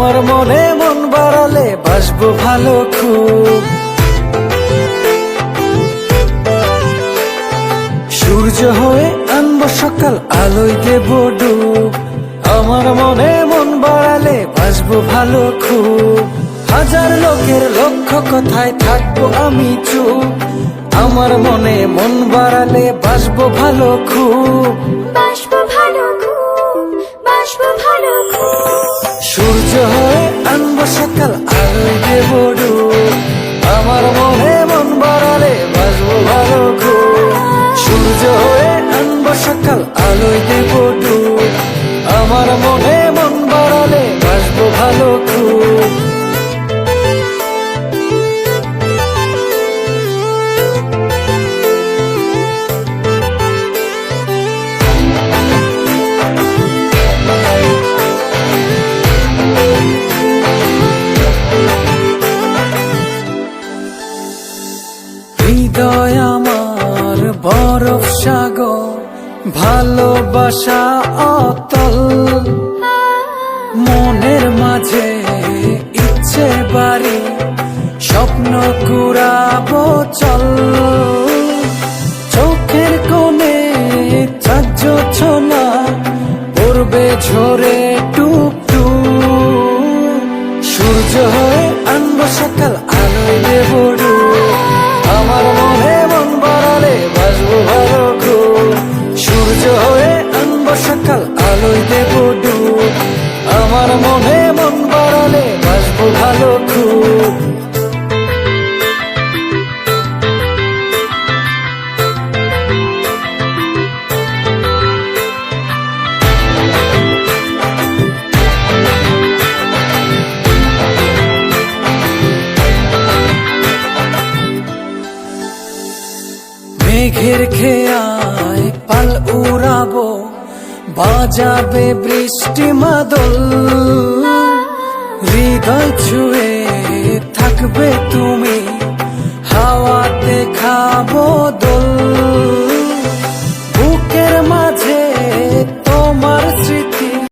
আমার মনে মন বাড়ালে বাসবো ভালো খুব। সূর্য হয়ে আনবো সকাল, আলোয় দেব ডুব। আমার মনে মন বাড়ালে বাসবো ভালো খুব। হাজার লোকের লক্ষ কথায় থাকবো আমি চুপ। আমার মনে মন বাড়ালে বাসবো ভালো খুব। বাসবো ভালো খুব, বাসবো ভালো খুব। সূর্য হয়ে আনবো সকাল, আলোয় দেব ডুব। আমার মনে মন বাড়ালে বাসবো ভালো খুব। সূর্য হয়ে আনবো সকাল, আলোয় দেব ডুব। আমার মনে মন বাড়ালে বাসবো ভালো খুব। হৃদয় আমার বরফ সাগর, ভালোবাসা অতল। মনের মাঝে ইচ্ছে বাড়ি, স্বপ্ন কুড়াবো চল। চোখের কোণে চাঁদ ছোনা পড়বে ঝরে টুপ টুপ। সূর্য হয়ে আনবো সকাল, আলোয় দেব ডুব। আমার মনে মন বাড়ালে বাসবো ভালো খুব। সূর্য হয়ে আনবো সকাল, আলোয় দেব ডুব। আমার মনে মন বাড়ালে বাসবো ভালো খুব। মেঘের খেয়ায় পাল উড়াবো, বাজাবে বৃষ্টি মাদল। হৃদয় ছুঁয়ে থাকবে তুমি, হাওয়াতে খাবো দোল।